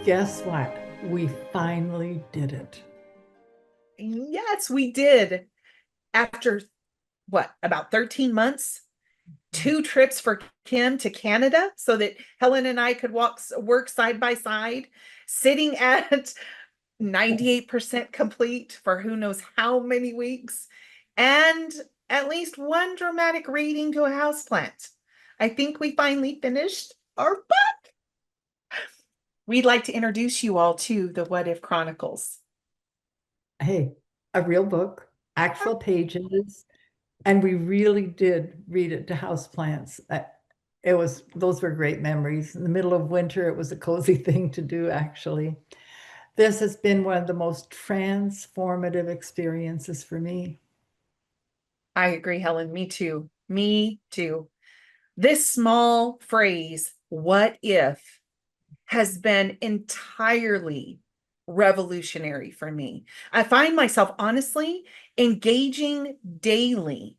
Guess what? We finally did it. Yes, we did. After what, about 13 months, 2 trips for Kim to Canada so that Helen and I could work side by side, sitting at 98% complete for who knows how many weeks, and at least one dramatic reading to a houseplant. I think we finally finished our book. We'd like to introduce you all to the What If Chronicles. Hey, a real book, actual pages, and we really did read it to houseplants. Those were great memories. In the middle of winter, it was a cozy thing to do, actually. This has been one of the most transformative experiences for me. I agree, Helen. Me too. Me too. This small phrase, what if, has been entirely revolutionary for me. I find myself honestly engaging daily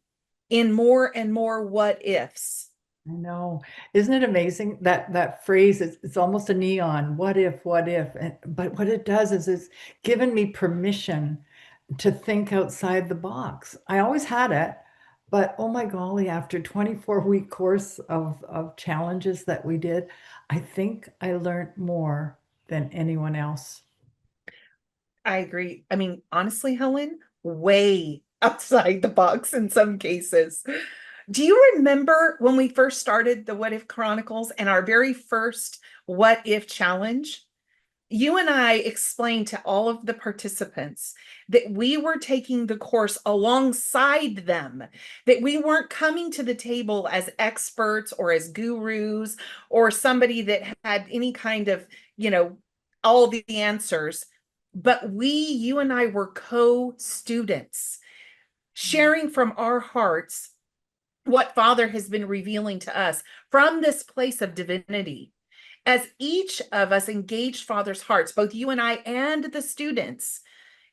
in more and more what ifs. I know. Isn't it amazing that that phrase is it's almost a neon, what if, what if? But what it does is it's given me permission to think outside the box. I always had it, but oh my golly, after 24-week course of challenges that we did, I think I learned more than anyone else. I agree. I mean, honestly, Helen, way outside the box in some cases. Do you remember when we first started the What If Chronicles and our very first What If challenge? You and I explained to all of the participants that we were taking the course alongside them, that we weren't coming to the table as experts or as gurus or somebody that had any kind of, you know, all the answers. But you and I were co-students, sharing from our hearts what Father has been revealing to us from this place of divinity. As each of us engaged Father's hearts, both you and I and the students,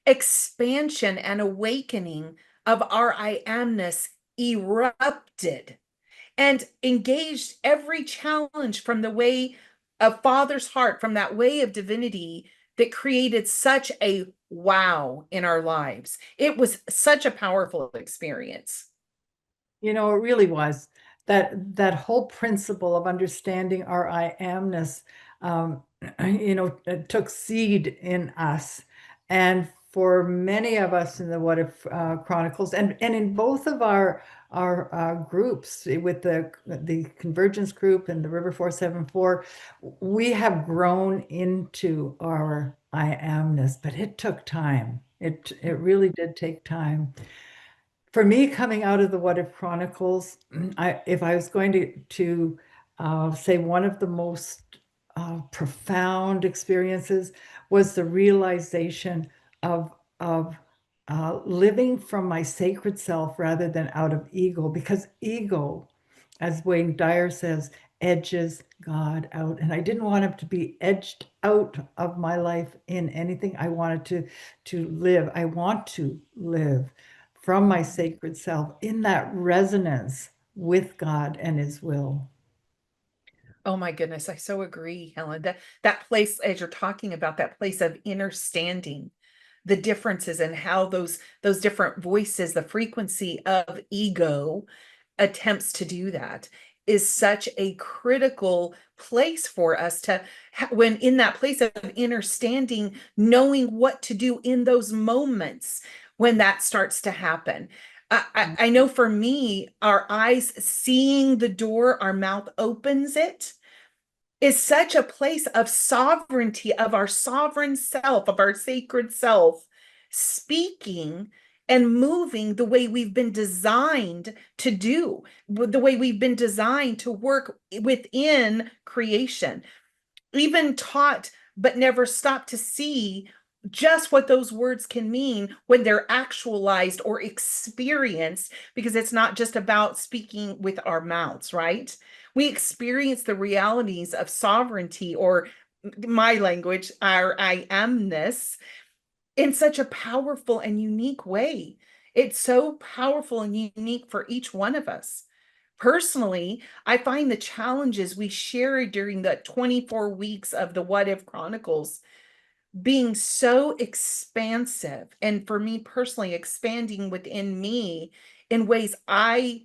expansion and awakening of our I amness erupted and engaged every challenge from the way of Father's heart, from that way of divinity that created such a wow in our lives. It was such a powerful experience. You know, it really was that whole principle of understanding our I amness, um, it took seed in us. And for many of us in the What If Chronicles, and in both of our groups, with the Convergence group and the River 474, we have grown into our I amness, but it took time. It really did take time for me coming out of the What If Chronicles. If I was going to say one of the most profound experiences was the realization of living from my sacred self rather than out of ego, because ego, as Wayne Dyer says, edges God out. And I didn't want him to be edged out of my life in anything. I wanted to live. I want to live from my sacred self in that resonance with God and his will. Oh my goodness, I so agree, Helen. That place, as you're talking about, that place of inner standing, the differences and how those different voices, the frequency of ego attempts to do that is such a critical place for us to when in that place of inner standing, knowing what to do in those moments when that starts to happen. I know for me, our eyes seeing the door, our mouth opens it, is such a place of sovereignty of our sovereign self, of our sacred self, speaking and moving the way we've been designed to do, the way we've been designed to work within creation, even taught but never stopped to see just what those words can mean when they're actualized or experienced, because it's not just about speaking with our mouths, right? We experience the realities of sovereignty, or my language, our I amness, in such a powerful and unique way. It's so powerful and unique for each one of us. Personally, I find the challenges we share during the 24 weeks of the What If Chronicles being so expansive, and for me personally expanding within me in ways I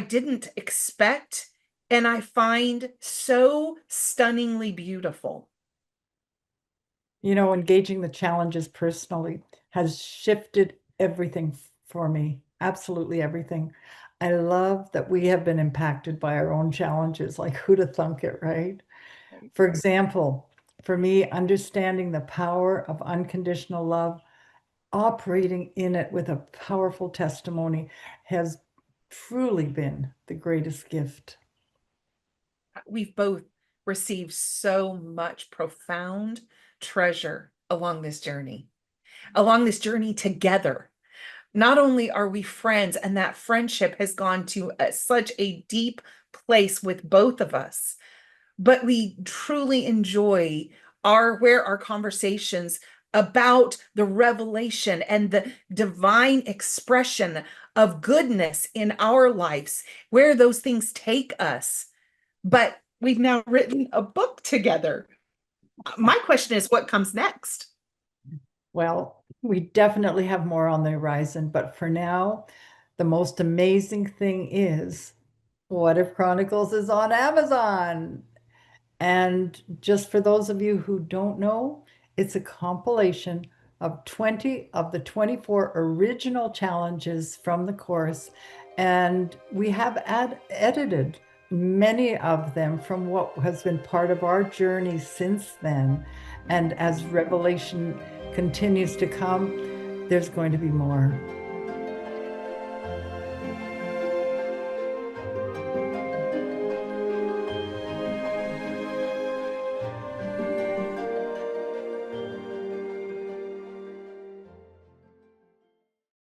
didn't expect, and I find so stunningly beautiful. Engaging the challenges personally has shifted everything for me, absolutely everything. I love that we have been impacted by our own challenges. Like, who'd have thunk it, right? Right. For example, for me, understanding the power of unconditional love, operating in it with a powerful testimony, has truly been the greatest gift. We've both received so much profound treasure along this journey together. Not only are we friends, and that friendship has gone to such a deep place with both of us, but we truly enjoy our conversations about the revelation and the divine expression of goodness in our lives, where those things take us. But we've now written a book together. My question is, what comes next? Well, we definitely have more on the horizon, but for now, the most amazing thing is What If Chronicles is on Amazon. And just for those of you who don't know, it's a compilation of 20 of the 24 original challenges from the course. And we have edited many of them from what has been part of our journey since then. And as revelation continues to come, there's going to be more.